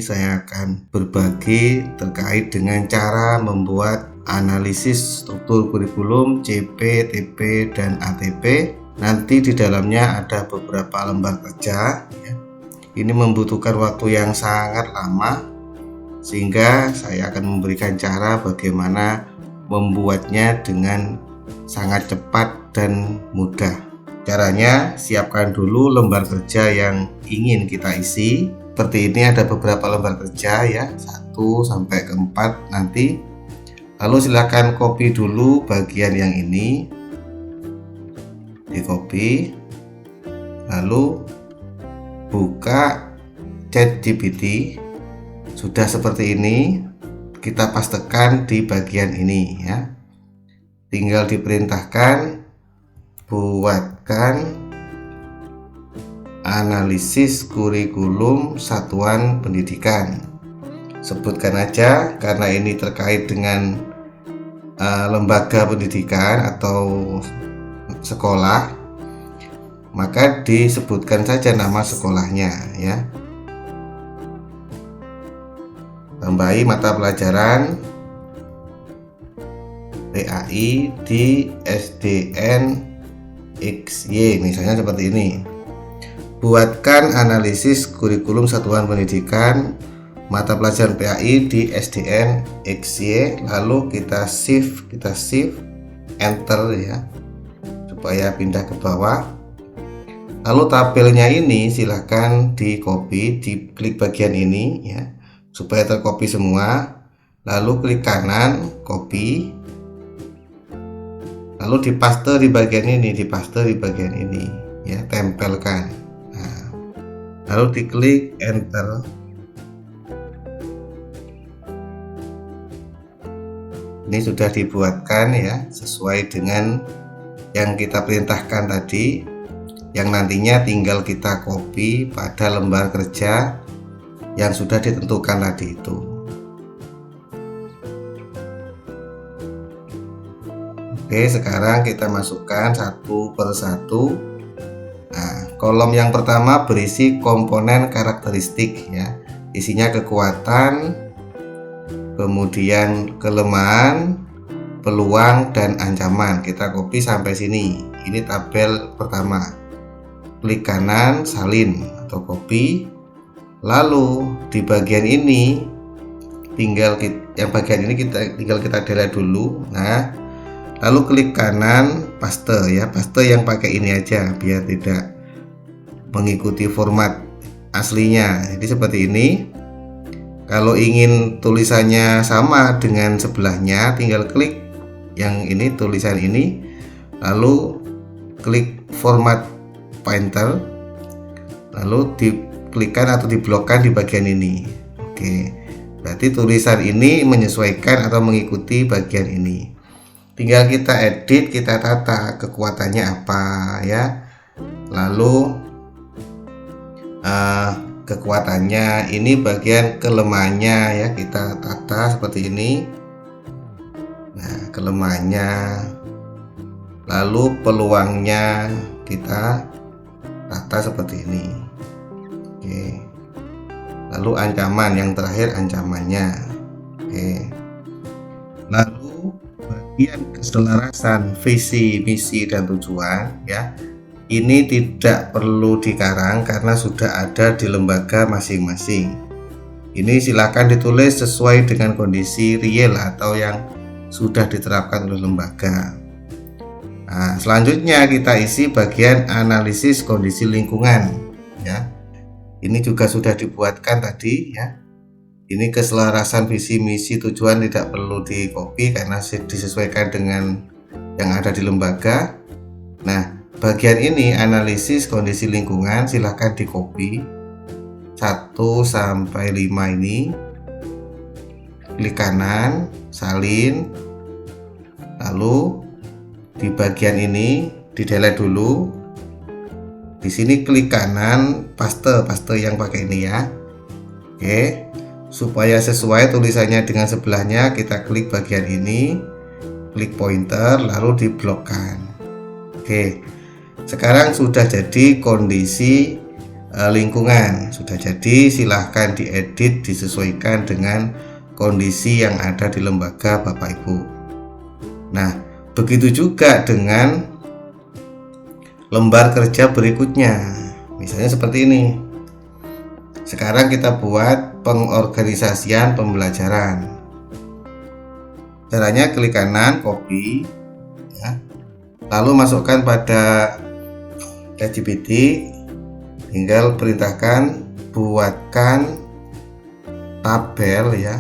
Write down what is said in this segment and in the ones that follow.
saya akan berbagi terkait dengan cara membuat analisis struktur kurikulum CP, TP, dan ATP. Nanti di dalamnya ada beberapa lembar kerja ya. Ini membutuhkan waktu yang sangat lama, sehingga saya akan memberikan cara bagaimana membuatnya dengan sangat cepat dan mudah. Caranya, siapkan dulu lembar kerja yang ingin kita isi. Seperti ini ada beberapa lembar kerja ya, 1 sampai ke 4 nanti. Lalu silakan copy dulu bagian yang ini. Di copy. Lalu buka ChatGPT. Sudah seperti ini, kita pastekan di bagian ini ya. Tinggal diperintahkan buatkan analisis kurikulum satuan pendidikan. Sebutkan aja karena ini terkait dengan lembaga pendidikan atau sekolah, maka disebutkan saja nama sekolahnya ya. Tambahi mata pelajaran PAI di SDN XY, misalnya seperti ini. Buatkan analisis kurikulum satuan pendidikan mata pelajaran PAI di SDN XY, lalu kita shift enter ya, supaya pindah ke bawah. Lalu tabelnya ini silahkan di copy, diklik bagian ini ya, supaya tercopy semua. Lalu klik kanan, copy. Lalu dipaste di bagian ini, ya, tempelkan. Nah, lalu diklik enter. Ini sudah dibuatkan ya, sesuai dengan yang kita perintahkan tadi, yang nantinya tinggal kita copy pada lembar kerja yang sudah ditentukan tadi itu. Oke, sekarang kita masukkan satu per satu. Nah, kolom yang pertama berisi komponen karakteristik ya. Isinya kekuatan, kemudian kelemahan, peluang, dan ancaman. Kita copy sampai sini. Ini tabel pertama. Klik kanan, salin atau copy. Lalu di bagian ini tinggal kita delete dulu. Nah, lalu klik kanan, paste ya, paste yang pakai ini aja biar tidak mengikuti format aslinya. Jadi seperti ini. Kalau ingin tulisannya sama dengan sebelahnya, tinggal klik yang ini, tulisan ini, lalu klik format pointer, lalu diklikkan atau diblokkan di bagian ini. Oke, berarti tulisan ini menyesuaikan atau mengikuti bagian ini. Tinggal kita edit, kita tata kekuatannya apa ya. Lalu kekuatannya ini bagian kelemahannya ya, kita tata seperti ini. Nah, kelemahannya. Lalu peluangnya kita tata seperti ini. Oke. Lalu ancaman, yang terakhir ancamannya. Oke. Lalu bagian keselarasan visi, misi, dan tujuan ya, ini tidak perlu dikarang karena sudah ada di lembaga masing-masing. Ini silakan ditulis sesuai dengan kondisi real atau yang sudah diterapkan oleh lembaga. Nah, selanjutnya kita isi bagian analisis kondisi lingkungan ya. Ini juga sudah dibuatkan tadi ya. Ini keselarasan visi, misi, tujuan tidak perlu di copy karena disesuaikan dengan yang ada di lembaga. Nah, bagian ini analisis kondisi lingkungan silahkan di copy 1 sampai 5 ini. Klik kanan, salin. Lalu di bagian ini di delete dulu. Di sini klik kanan, paste yang pakai ini ya. Oke. Supaya sesuai tulisannya dengan sebelahnya, kita klik bagian ini, klik pointer, lalu diblokkan. Oke, sekarang sudah jadi kondisi lingkungan. Sudah jadi, silahkan diedit disesuaikan dengan kondisi yang ada di lembaga Bapak Ibu. Nah, begitu juga dengan lembar kerja berikutnya. Misalnya seperti ini. Sekarang kita buat pengorganisasian pembelajaran. Caranya klik kanan, copy ya. Lalu masukkan pada ChatGPT, tinggal perintahkan buatkan tabel ya.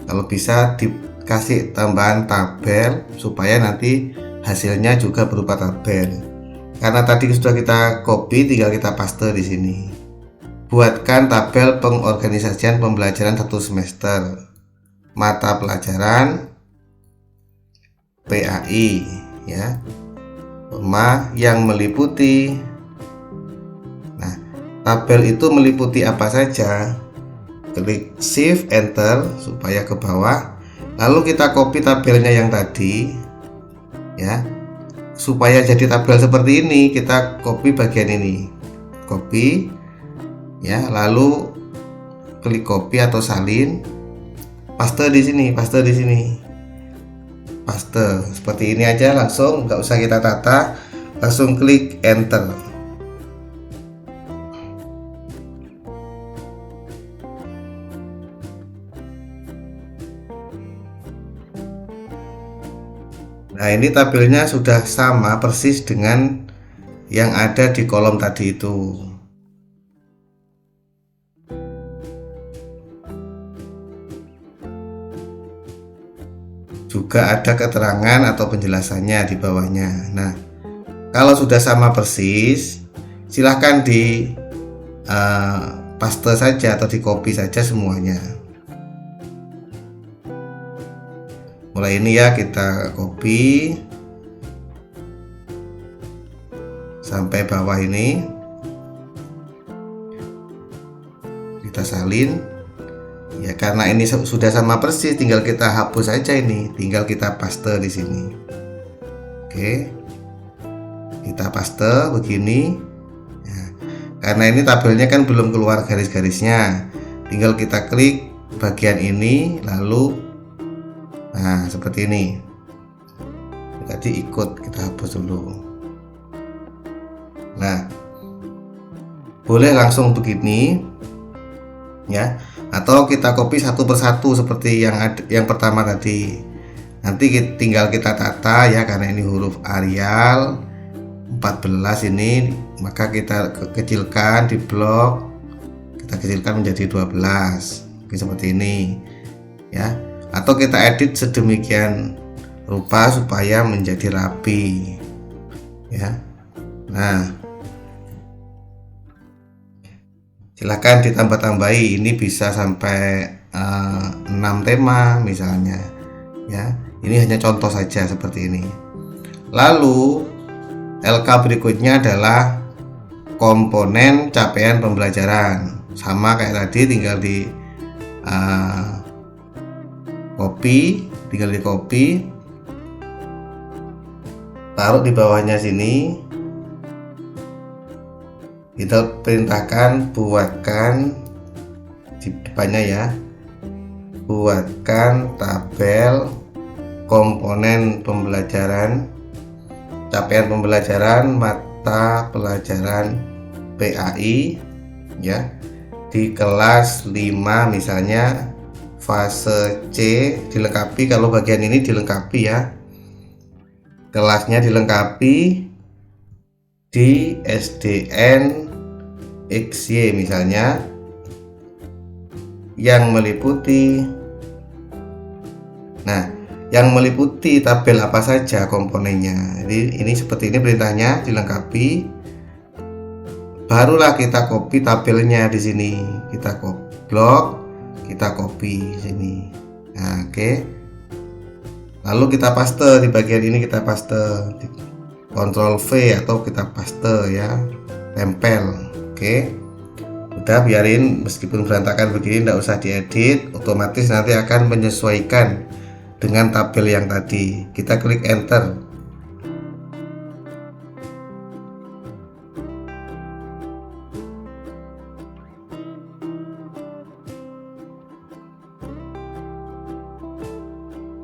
Kalau bisa dikasih tambahan tabel supaya nanti hasilnya juga berupa tabel. Karena tadi sudah kita copy, tinggal kita paste di sini. Buatkan tabel pengorganisasian pembelajaran 1 semester. Mata pelajaran PAI ya. Yang meliputi. Nah, tabel itu meliputi apa saja? Klik shift enter supaya ke bawah. Lalu kita copy tabelnya yang tadi ya. Supaya jadi tabel seperti ini, kita copy bagian ini. Copy ya, lalu klik copy atau salin. Paste di sini, paste di sini. Paste seperti ini aja, langsung nggak usah kita tata, langsung klik enter. Nah, ini tabelnya sudah sama persis dengan yang ada di kolom tadi itu. Juga ada keterangan atau penjelasannya di bawahnya. Nah, kalau sudah sama persis, silahkan di paste saja atau di copy saja semuanya. Mulai ini ya, kita copy sampai bawah ini, kita salin ya. Karena ini sudah sama persis, tinggal kita hapus saja ini, tinggal kita paste di sini. Oke, kita paste begini ya. Karena ini tabelnya kan belum keluar garis-garisnya, tinggal kita klik bagian ini, lalu nah seperti ini. Tadi ikut, kita hapus dulu. Nah, boleh langsung begini ya, atau kita copy satu persatu seperti yang pertama tadi. Nanti tinggal kita tata ya, karena ini huruf Arial 14 ini, maka kita kecilkan di blok, kita kecilkan menjadi 12. Oke, seperti ini ya. Atau kita edit sedemikian rupa supaya menjadi rapi ya. Nah, silahkan ditambah-tambahi, ini bisa sampai 6 tema misalnya ya. Ini hanya contoh saja seperti ini. Lalu LK berikutnya adalah komponen capaian pembelajaran. Sama kayak tadi, tinggal di copy, tinggal di copy, taruh di bawahnya sini. Kita perintahkan buatkan di depannya ya, buatkan tabel komponen pembelajaran capaian pembelajaran mata pelajaran PAI ya, di kelas 5 misalnya, fase C dilengkapi. Kalau bagian ini dilengkapi ya, kelasnya dilengkapi di SDN XY misalnya, yang meliputi. Nah, yang meliputi tabel apa saja komponennya. Jadi ini seperti ini perintahnya, dilengkapi. Barulah kita copy tabelnya di sini. Kita blok, kita copy sini. Nah, oke. Lalu kita paste di bagian ini, kita paste, Ctrl V atau kita paste ya, tempel. Oke. Udah, biarin meskipun berantakan begini, tidak usah diedit, otomatis nanti akan menyesuaikan dengan tabel yang tadi. Kita klik enter.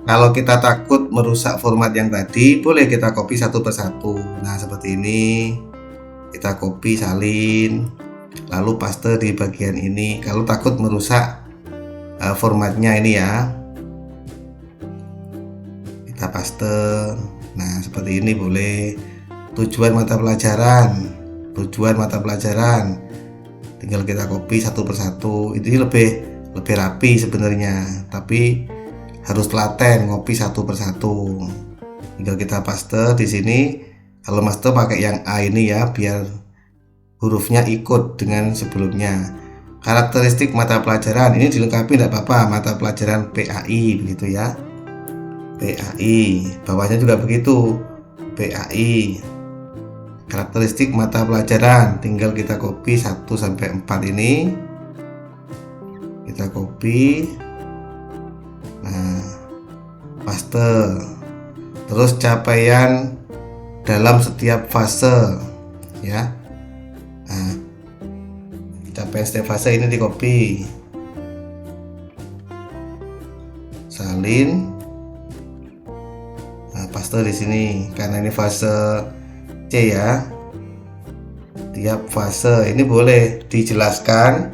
Kalau kita takut merusak format yang tadi, boleh kita copy satu persatu. Nah, seperti ini. Kita copy, salin, lalu paste di bagian ini. Kalau takut merusak formatnya ini ya, kita paste. Nah, seperti ini boleh. Tujuan mata pelajaran, tinggal kita copy satu persatu. Ini lebih rapi sebenarnya, tapi harus telaten ngopi satu persatu. Tinggal kita paste di sini. Kalau master pakai yang A ini ya, biar hurufnya ikut dengan sebelumnya. Karakteristik mata pelajaran ini dilengkapi tidak apa-apa, mata pelajaran PAI begitu ya. PAI, bawahnya juga begitu, PAI. Karakteristik mata pelajaran, tinggal kita copy 1 sampai 4 ini. Kita copy. Nah, paste. Terus capaian dalam setiap fase ya. Nah, capaian setiap fase ini di copy, salin, nah paste di sini karena ini fase C ya. Tiap fase ini boleh dijelaskan,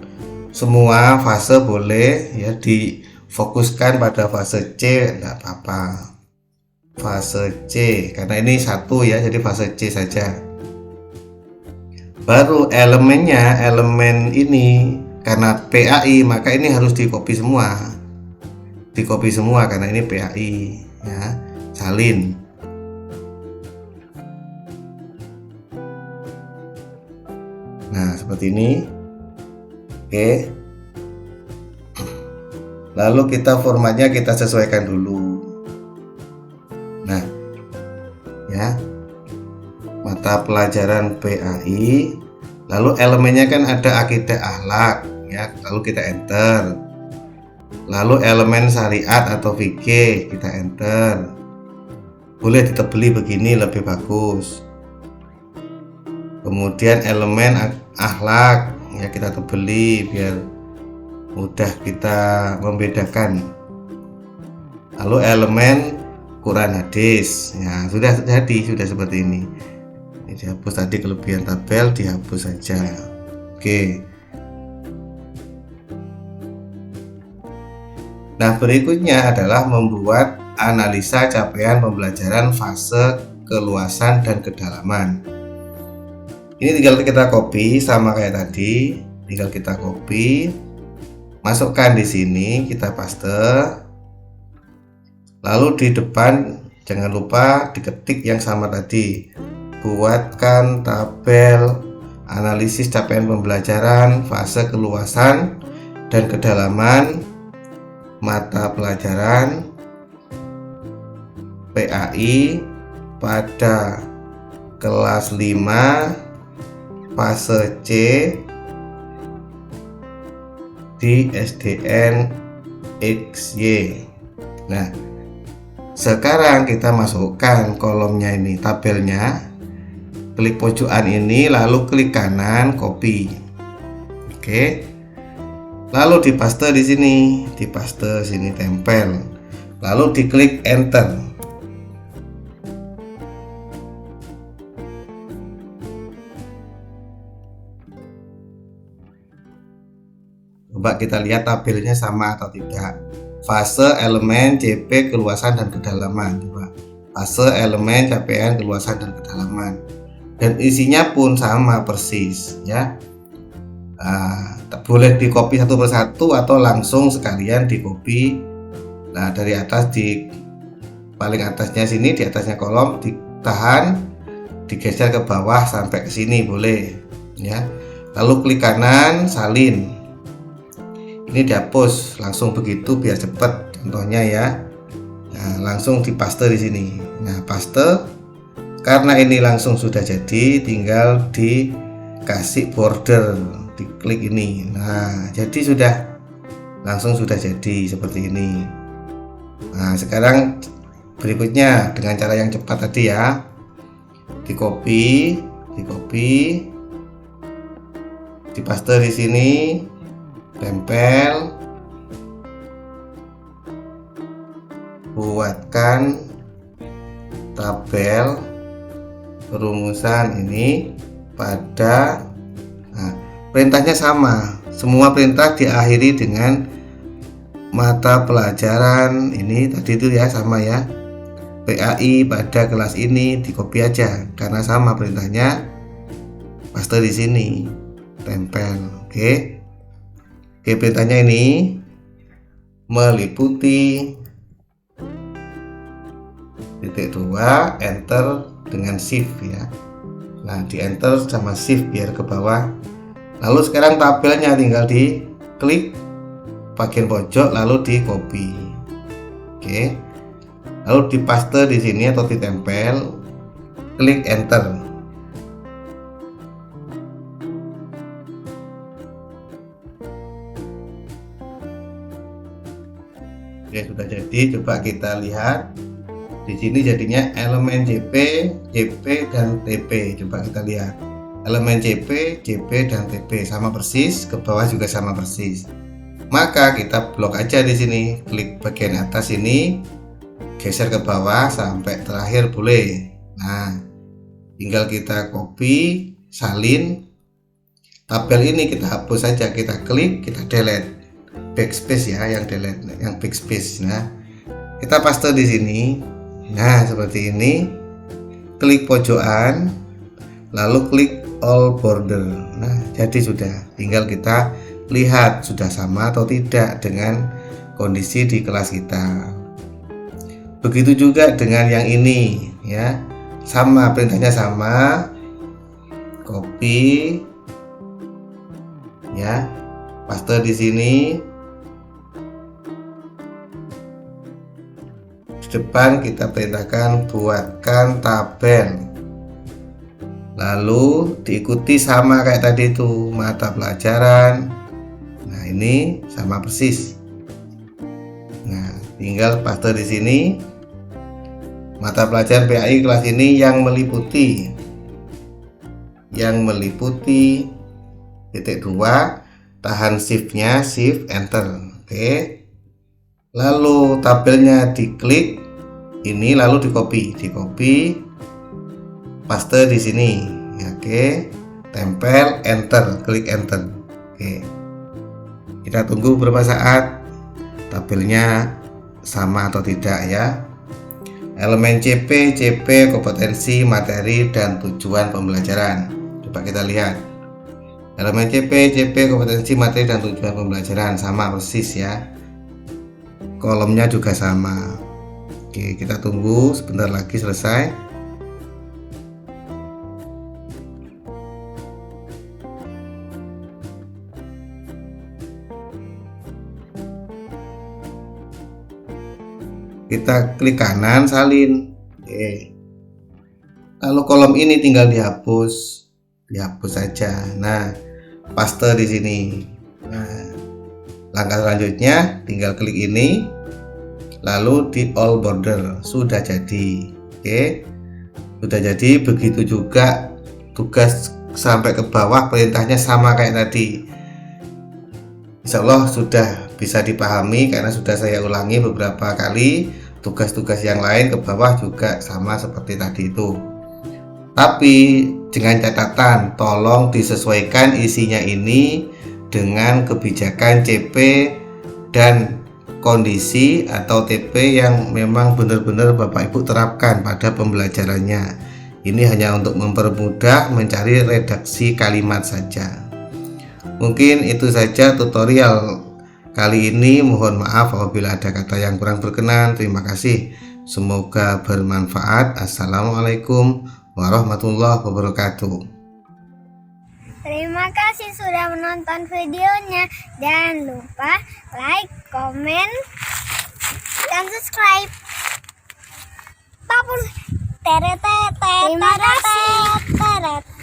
semua fase boleh ya, difokuskan pada fase C enggak apa-apa. Fase C karena ini satu ya, jadi fase C saja. Baru elemennya, elemen ini karena PAI maka ini harus di copy semua, karena ini PAI ya. Salin. Nah, seperti ini. Oke. Lalu kita formatnya kita sesuaikan dulu. Nah, ya, mata pelajaran PAI, lalu elemennya kan ada akidah akhlak ya, lalu kita enter. Lalu elemen syariat atau fikih kita enter. Boleh ditebeli begini lebih bagus. Kemudian elemen akhlak ya, kita tebeli biar mudah kita membedakan. Lalu elemen Quran hadis ya, sudah seperti ini. Ini dihapus tadi, kelebihan tabel dihapus saja. Oke. Nah, berikutnya adalah membuat analisa capaian pembelajaran fase keluasan dan kedalaman. Ini tinggal kita copy sama kayak tadi, tinggal kita copy, masukkan di sini, kita paste. Lalu di depan jangan lupa diketik yang sama tadi. Buatkan tabel analisis capaian pembelajaran fase keluasan dan kedalaman mata pelajaran PAI pada kelas 5 fase C di SDN XY. Nah, sekarang kita masukkan kolomnya ini, tabelnya. Klik pojokan ini, lalu klik kanan, copy. Oke. Lalu dipaste di sini, tempel. Lalu diklik enter. Coba kita lihat tabelnya sama atau tidak. Fase elemen CP keluasan dan kedalaman. Coba. Fase elemen capaian keluasan dan kedalaman. Dan isinya pun sama persis ya. Boleh di copy satu persatu atau langsung sekalian di copy. Nah, dari atas, di paling atasnya sini, di atasnya kolom ditahan, digeser ke bawah sampai ke sini boleh ya. Lalu klik kanan, salin. Ini dihapus langsung begitu biar cepat contohnya ya. Nah, langsung dipaste di sini. Nah, paste. Karena ini langsung sudah jadi, tinggal dikasih border, diklik ini. Nah, jadi langsung sudah jadi seperti ini. Nah, sekarang berikutnya dengan cara yang cepat tadi ya. Di copy, dipaste di sini, tempel, buatkan tabel perumusan ini pada perintahnya sama, semua perintah diakhiri dengan mata pelajaran ini tadi itu ya, sama ya. PAI pada kelas ini di copy aja karena sama perintahnya, paste di sini, tempel. Oke, perintahnya ini meliputi titik 2, enter dengan shift ya. Nah, di enter sama shift biar ke bawah. Lalu sekarang tabelnya tinggal di klik bagian pojok lalu di copy. Oke. Lalu dipaste di sini atau ditempel, klik enter. Oke, sudah jadi. Coba kita lihat. Di sini jadinya elemen JP, JP dan TP. Coba kita lihat. Elemen JP, JP dan TP sama persis, ke bawah juga sama persis. Maka kita blok aja di sini. Klik bagian atas ini, geser ke bawah sampai terakhir boleh. Nah, tinggal kita copy, salin. Tabel ini kita hapus saja, kita klik, kita delete. Backspace ya, yang delete, yang backspace. Nah, kita paste di sini. Nah, seperti ini. Klik pojokan, lalu klik all border. Nah, jadi sudah. Tinggal kita lihat sudah sama atau tidak dengan kondisi di kelas kita. Begitu juga dengan yang ini ya. Sama, perintahnya sama. Copy ya. Paste di sini. Depan kita perintahkan buatkan tabel, lalu diikuti sama kayak tadi itu mata pelajaran. Nah, ini sama persis. Nah, tinggal paste di sini mata pelajaran PAI kelas ini yang meliputi titik 2, tahan shiftnya, shift enter. Oke, lalu tabelnya diklik ini, lalu di copy, paste di sini. Oke, tempel, enter, klik enter. Oke, kita tunggu beberapa saat tabelnya sama atau tidak ya. Elemen CP, CP kompetensi, materi dan tujuan pembelajaran. Coba kita lihat. Elemen CP, CP kompetensi, materi dan tujuan pembelajaran sama persis ya. Kolomnya juga sama. Oke, kita tunggu sebentar lagi selesai. Kita klik kanan, salin. Oke. Lalu kolom ini tinggal dihapus saja. Nah, paste di sini. Nah, langkah selanjutnya tinggal klik ini, lalu di all border. Sudah jadi. Oke, sudah jadi. Begitu juga tugas sampai ke bawah, perintahnya sama kayak tadi. Insya Allah sudah bisa dipahami karena sudah saya ulangi beberapa kali. Tugas-tugas yang lain ke bawah juga sama seperti tadi itu, tapi dengan catatan tolong disesuaikan isinya ini dengan kebijakan CP dan kondisi atau TP yang memang benar-benar Bapak Ibu terapkan pada pembelajarannya. Ini hanya untuk mempermudah mencari redaksi kalimat saja. Mungkin itu saja tutorial kali ini. Mohon maaf apabila ada kata yang kurang berkenan. Terima kasih. Semoga bermanfaat. Assalamualaikum warahmatullahi wabarakatuh. Terima kasih sudah menonton videonya. Jangan lupa like, komen, dan subscribe. Terima kasih.